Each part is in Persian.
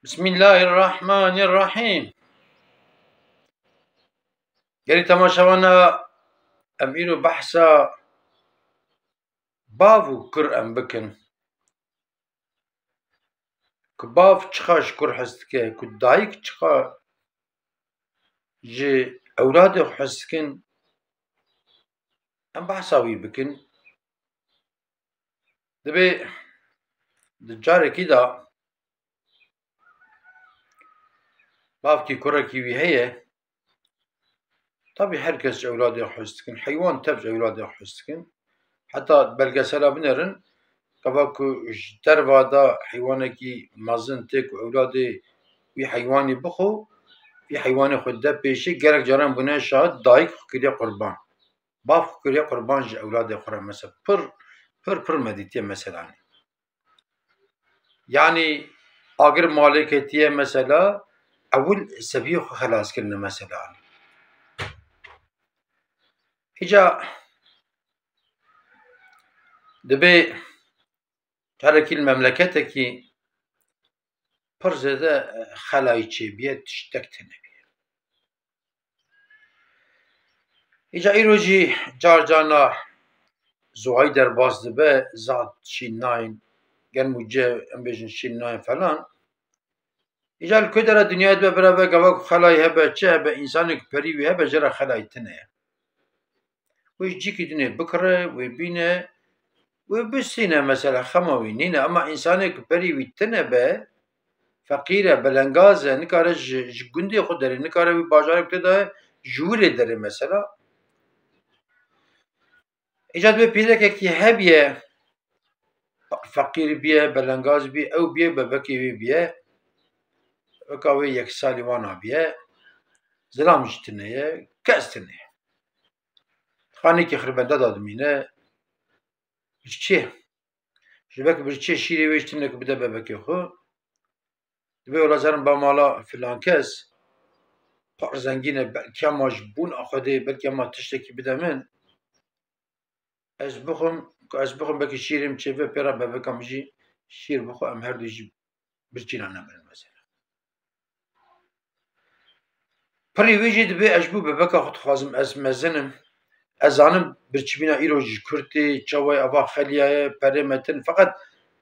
بسم الله الرحمن الرحیم. گری تماشاوانا امیر و بحثا باو کر ام بکن که باو چخاش کر حست که که دایک چخا جه اولاد حست کن ام بحثا وی بکن دبی دجاره کی دا باو کی کره کی وی هیه طبعا herkes اولاد حست کن حیوان تبج اولاد حست کن حتی بلگسلا بنرن كفاكو دروادا حيوانكي مازن تيك اولادي في حيواني بخو في حيواني خود ده بيشي جرك جران بنا شاد دايك خكريا قربان باف خكريا قربان جي اولادي خورا مثلا پر مديتية مثلا يعني اگر مالكتية مثلا اول سبيخ خلاص كلنا مثلا اجا دبي تركي المملكتكي پر زده خلای چه بیه تشتک تنبیه ایجا ایروجی جار جانا زوهای در باز دبه زاد شین ناین گن موجه ام بیجن شین ناین فلان ایجا الکوی در دنیا دبه برابه گواک خلای هبه چه هبه انسانی که پریوی هبه جرا خلای تنه ویش جی که دنه بکره وی بینه وی بسینه مثلا خماوی نینه اما انسانی که پریوی تنه به فقیره بلنگازه نکاره گندی خود داره نکاره وی باجاره بکده جوره داره مثلا ایجاد به پیدا که هبیه فقیر بیه بلنگاز بیه او بیه ببکی بیه وکاوی یک سالی وانا بیه زلام جتنه کستنه خانی که خربنده دادمینه چیه جبک برچه شیری ویشتنه که بده ببکی خو دبی اولا زرم با مالا فلان کس پر زنگینه بلکه ماش بون آخده بلکه ما تشتکی بده من از بخم بکی شیرم چه به پیرا ببکم جی شیر بخو ام هر دوی جی برچینا نمرن مثلا پری ویجی دبی اجبو ببکا خود خوازم از مزنم از آنم برچبینا ایروج کرتی چوای آوا خلیای پره متن فقط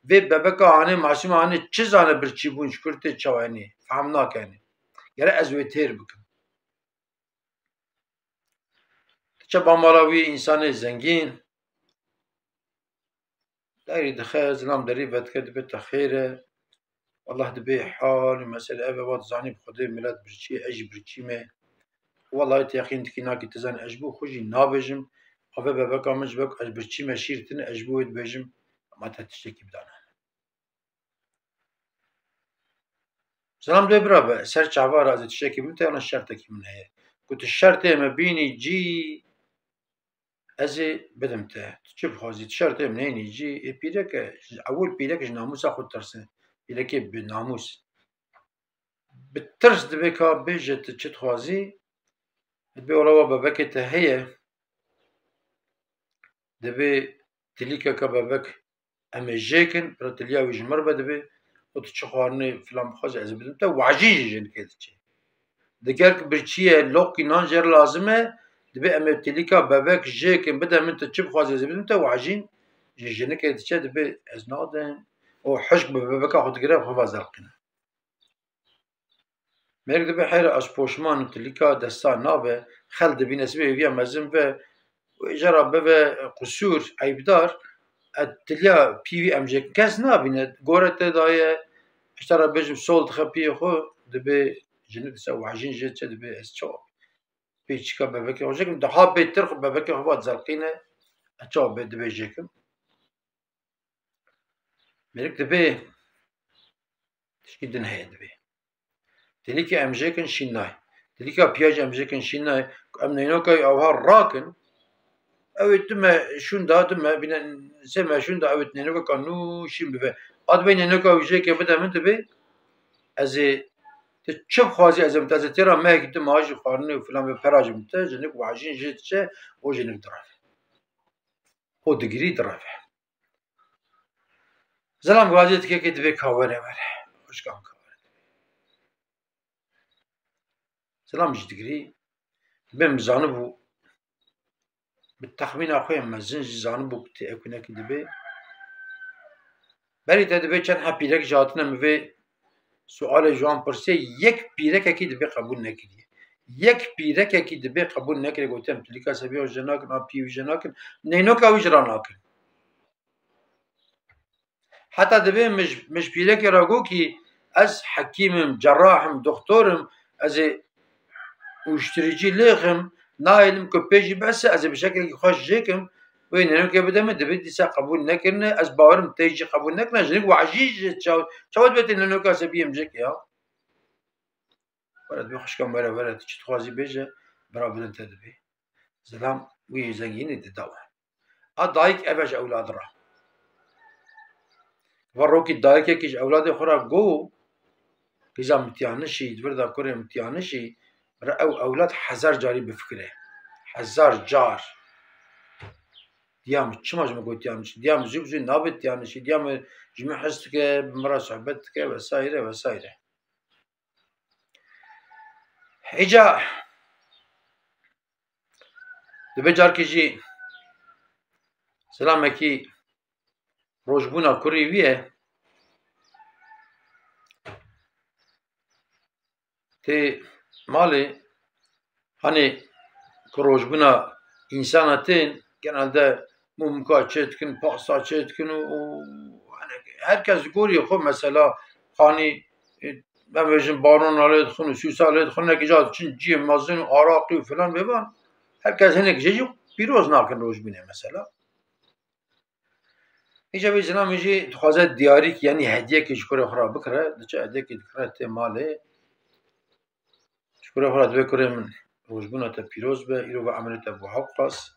وی ببکا آنه معصوم آنه چیز آنه برچیبونش کرتی چوانی فهم ناکنی یعنی از وی تیر بکن چه با مالاوی انسان زنگین داری دخل زلام داری بدکه دبی تخیره والله دبي حال مثلا أبى وات زاني بخدي ميلاد برشي أجي برشي ما والله تيقين تكينا كي تزان أجبو خوجي نابجم أبى ببكا مش بك أج برشي ما شيرتن أجبو يتبجم ما تتشتكي بدانا سلام دبي برابا سر شعبار از تشتكي متى أنا الشرطة من هي كنت الشرطة ما بيني جي أزي بدمته تشوف خازي الشرطة منين يجي بيدك أول بيدك ناموس أخذ ترسن بيدك بناموس بالترس دبيكا بيجت تشت خوازي دبي وراوا ببكة هي دبي تليكا كبابك أما جيكن برتليا ويجمر بدبي وتشخوارني فلان بخاز از بدم تا وعجيج جن كده دكارك برشية لوكي نانجر لازمه دبي أما تليكا بابك جيكن بدأ من تشب خاز از بدم تا وعجين جن كده دبي از نادن وحشك ببابك أخذ قراب خواز القنا مرگ دبی حیر از پوشمان تلیکا دستان نابه خل دبی نسبه ویا مزم و اجرا به قصور عیبدار تلیا پیوی امجه کس نابینه گورت دایه اشترا بجم سولد خپی خو دبی جنت سو وعجین جت دبی از چو پیچکا ببک وجکم ده بهتر خو ببک خو زلقینه چو به دبی جکم مرگ دبی تشکیدن هی دبی تليكي أمجيكن شيناي تليكا بياج أمجيكن شيناي أم نينوكا أوها راكن أو تما شون دا تما بين سما شون دا أو نينوكا كانو شيم بفه أد بين نينوكا وجيك بده من تبي أزي تشوف خوازي أزم ترى ما كنت ماجي خارني وفلان بفراج متى جنك وعجين جيت شيء وجنك درافع هو دقري درافع زلام غازي تكيك تبي كاورة ولا وش كان سلام جدگری بهم زانبو بالتخمين أخويا مزن زانبو بتي أكون أكيد بي بري تدبي كان حبيرك جاتنا مفي سؤال جوان برسي يك بيرك أكيد بي قبول نكري يك بيرك أكيد بي قبول نكري قلتم تلك سبيه وجناكن أبي وجناكن نينوكا وجراناكن حتى دبي مش بيرك راجو كي از حكيمم جراحم دكتورم از واشتريجي ليخم نايلم كبيجي بس از بشكل خوش جيكم وين انا كبدا ما دبي ديسا قبول نكن از باورم تيجي قبول نكن جنك وعجيج تشاود بيت انه كاسبيم جيك يا ولد بيخش كم ولا تشتخوازي بيجا برا بدن تدبي سلام وي زنجيني تداوى الضايق اباش اولاد راه وروكي الضايق كيش اولاد اخرى جو كيزا متيانشي تبردا كوري متيانشي رأوا اولاد حزار جاري بفكره حزار جار ديام تشماج ما قلت يانش ديام زوج نابت يانش ديام جمع حسك بمرا صحبتك وسايره إجا دبي جار كيجي سلامكي روجبونا كوري ويه تي مالي هاني كروجبونا إنسانتين genelde mumka çetkin, pasta çetkin hani herkes görüyor ki mesela hani ben vejin baron alet khunu süsa alet khunu ki için cim mazın araqi falan bevan herkes henek jeji piroz nakin rojbine mesela İşte biz namıcı tuhazet diyarik yani hediye ki şükür khara bikra diçe hediye ki dikra te male şükür khara dbekre min rojbuna te piroz be ilo ve amelete bu haqqas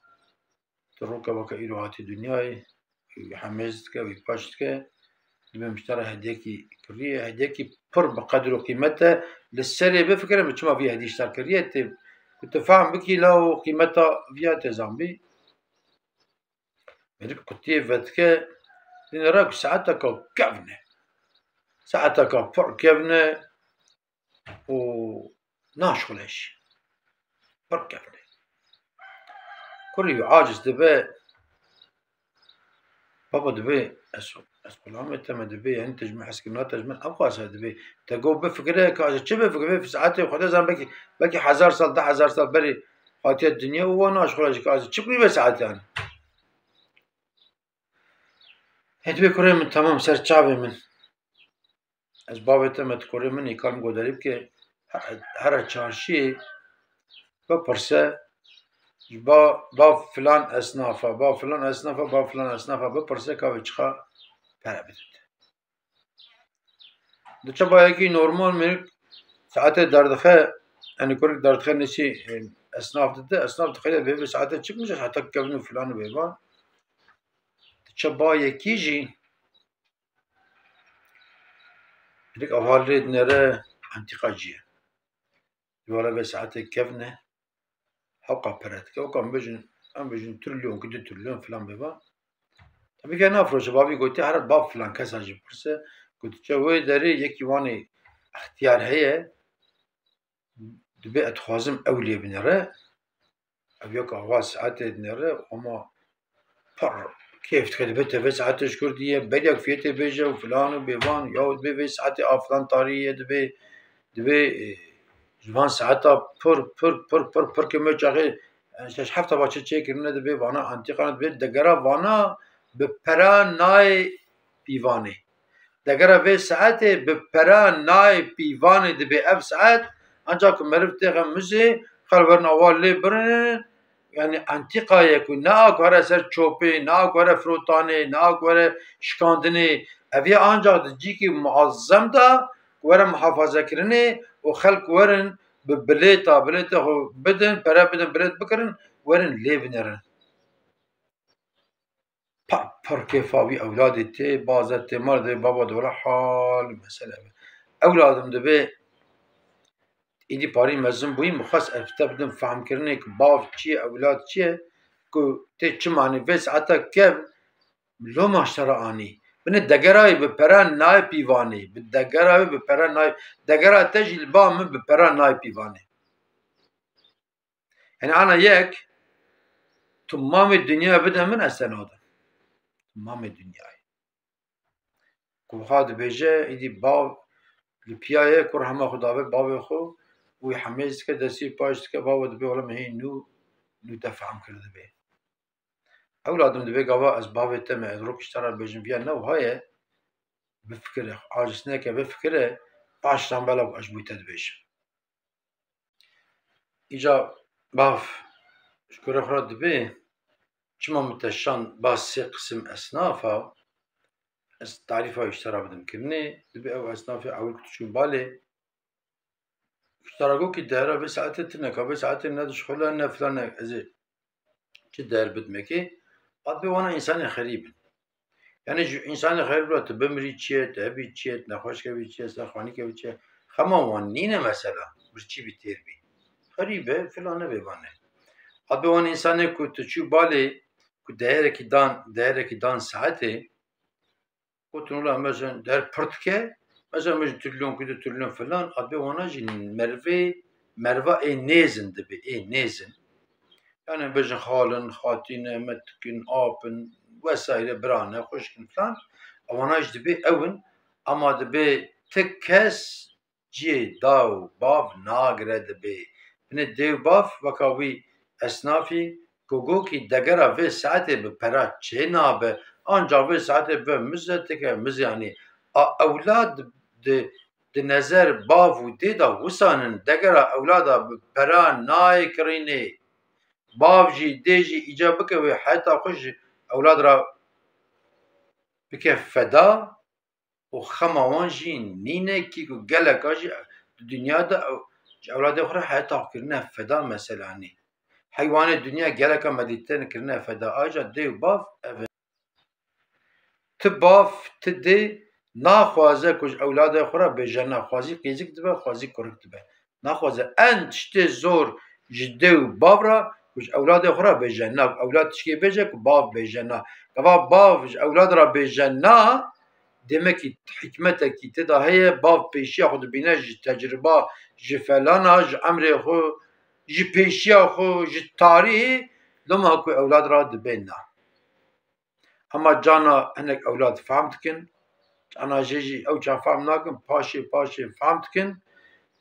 تروكا وكا إيرو هاتي دنياي حمزتك ويباشتك لما مشترى هديكي كرية هديكي بر بقدر قيمتها للسرية بفكرة مش ما فيها هدي اشتار كرية كنت فاهم بكي لو قيمتها فيها تزامبي ملك قطية فتكا لأن راك ساعتك كافنة ساعتك بر كافنة و ناشغلش بر كافنة كل عاجز دبي بابا دبي اسقلام تم دبي انتج مع حسكنات تجمع ابغى دبي تقول بفكره كاجا تشبه بفكره في ساعات وخذ زمان بكي 1000 سال 10000 سال بري خاطر الدنيا وانا اشغل كاجا تشبه بساعات يعني هدبي كوري من تمام سر تشابي من اسباب تم تكوري من يكلم قدريب كي هر چارشي بپرسه با فلان اسنافا بپرسه که چقدر para بدید. دوچه باید که نورمال میرک ساعت دردخه یعنی کرک دردخه نشی اسناف داده اسناف دخیله به ساعت چک میشه حتی کبنو فلانو بیبان دوچه باید که جی میرک اول رید نره انتقا جیه دولا به ساعت کبنه حقا پرد که وکم بجن تریلیون کدی تریلیون فلان بیبان tabii ki ne afroşa babi gote her bab falan kasacı pırsa gote çavuğu deri yeki vani ihtiyar heye dbe etxazım evliye binere ev yok avaz saat edinere ama par keyf tkede bete ve saat şükür diye belyak fiyete beje falan bevan yahut be saati aflan tarihi dbe جوان ساعتا پر که مچاقی شش هفته باشه چه کرنه دبی وانا انتقال دبی دگرا وانا به پران نای پیوانه دگرا به ساعت به پران نای پیوانه دبی اف ساعت ancak مرفته غمزه خلورن اول برن yani antikaya ku na akvara ser çope na akvara frutane na akvara şkandine evi ancak diciki muazzam da وره محافظه کرنه و خلق ورن به بلیتا بدن پرا بدن بلیت بکرن ورن لی بنرن پر کفاوی اولادی تی بازت تی مرد بابا دولا حال مثلا اولادم دبی ایدی پاری مزم بوی مخص افتا بدن فهم کرنه که باف چیه اولاد چیه که تی چه معنی ویس حتی که لو ماشترا آنی بنه دگرای به پران نای پیوانی به دگرای به پران نای دگرای تجیل با من به پران نای پیوانی يعني أنا يك تمام الدنيا بدها من أسنادة تمام الدنيا كوخاد بيجا إدي باو البياية كور هما خدابة باو خو ويحميز كده سي باش كده باو دبي ولا مهي نو تفهم كده دبي أولادم دبي قوا أسباب تما إدروك اشترى بيجن بيا نو هاي بفكره عاجزنا بفكره باش تنبلا وأجبو تدبيش إجا باف شكرا خراد دبي شما متشان باس قسم أصنافا تعريفها اشترى بدم كرني دبي أو أصناف أول كتشون بالي اشتراكو كي دايرة بساعات تنكا بساعات ندش خلا إن فلان أزي كي داير بدمكي أبي وأنا إنسان خريب يعني إنسان خريب لا تبمري تشيت تبي تشيت نخوش كبي تشيت سخاني كبي تشيت خما وانينا مثلا برشي بتربي خريبة فلان بيبانه أبي وأنا إنسان كنت تشوف بالي كنت دايرة كي دان ساعته قلت له مثلا داير برتكه مثلا مش تلون كده تلون فلان أبي وأنا جن مرفا إيه نيزن دبي إيه نيزن يعني بجن خالن خاتين متكن آبن وسائل برانه خوشكن فلان أوانا دبي أون أما دبي تكس جي داو باف ناقرة دبي من الديو باف وكاوي أصنافي كوكوكي دقرا في ساعته ببرا تشينا به أنجا في ساعته بمزتك مز يعني أولاد د نظر باف ودي دا وسانن دقرا أولادا ببرا ناي كريني باوجي ديجي إجابك حتى خوش أولاد را بكيف فدا وخماوانجي نينه كيكو جلك أجي الدنيا دا أولاد أخرى حتى كرنا فدا مثلا حيوان الدنيا جلك مديتين كرنا فدا أجا دي باف تباف تدي ناخوازه كوج أولاد أخرى بجنا خوازي قيزك دبا خوازي كورك دبا ناخوازه أنت شتي زور جدو بابرا وش أولاد أخرى بجنا أولاد تشكي بيجك باب بجنا كفا باب أولاد را بجنا دمك حكمتك تدا هي باب بيشي خود بينا تجربة جفلانا ج أمر خو ج بيشي خو ج تاريخ لما هكو أولاد را دبينا أما جانا هناك أولاد فهمتكن أنا جيجي أو جا فهمناكن باشي فهمتكن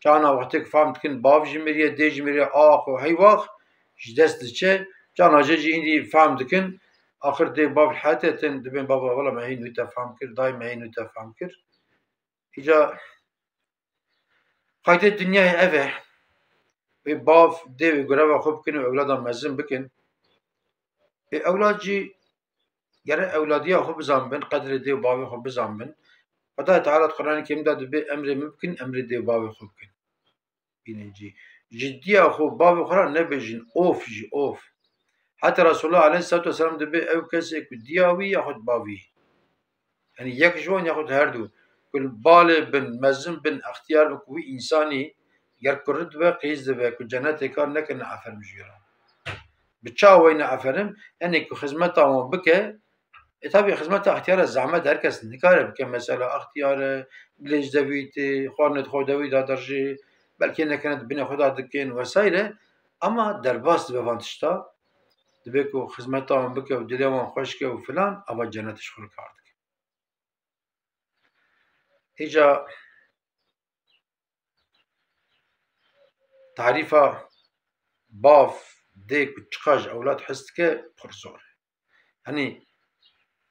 جانا وقتك فهمتكن باب جميرية دي جميرية آخو هاي واخ جدست چه جانا جيجي إندي فهمتكن آخر دي باب الحياتين دبين بابا والله ما هي نوتا فهم كر داي ما هي نوتا فهم كر إجا قايدة الدنيا هي أفه باب دي ويقرأوا خوب كن وأولادهم مزن بكن أولاد جي جرى أولادية خوب زامبن قدر دي وبابي خوب زامبن فدا تعالى القرآن الكريم دا دبي أمر ممكن أمر دي وبابي خوب كن بينجي جدية خوب بابي خرا نبجن أوف جي أوف حتى رسول الله عليه الصلاة والسلام دبي أو كسي كدياوي ياخد بابي يعني يك جوان ياخد هردو كل بال بن مزن بن اختيار بكوي إنساني ير كرد به قيز به كجنة كار نكن عفرم جيران بتشاوين عفرم يعني كخدمته ما بك طبعا خدمته اختيار الزعمة هركس نكاره بك مثلا اختيار بليج دويتي خانة خودوي دا درجة بلكي نكنت بين خدا دكين وسائله أما درباس بفانتشتا دبيكو خدمته بك ودليوان خوشك وفلان أبا جنة شغل كاردك إجا تعريفه باف ديك وتشخاج أولاد حستك برزور يعني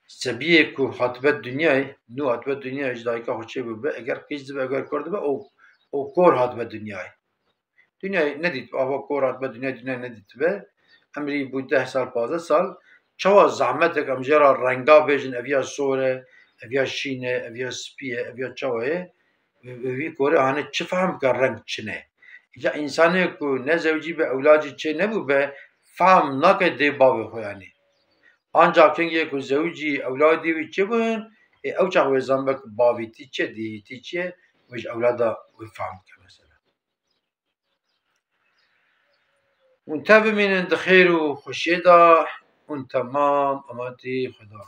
سبيكو حتبة الدنيا نو حتبة الدنيا إجدايكا خوشي ببا أجر قيز ببا أجر كرد ببا أو كور حتبة الدنيا نديت أبا كور حتبة الدنيا نديت ببا أمري بود 10 سال 15 سال شوا زعمتك أمجرا رنگا بيجن أفيا صورة أفيا شينة أفيا سبية أفيا شواهي وفي كورة هاني تشفهم كالرنگ چنه إذا إنسانه كو نزوجي بأولادي چه نبو به فهم ناكه دي باوي خو يعني ancak çünkü ku zevci evladı ve çebun ev çak ve zambak bavi tiçe di tiçe ve evlada ve faham ki mesela. وانتبه من الخير وخشيدا وانت تمام أماتي خدا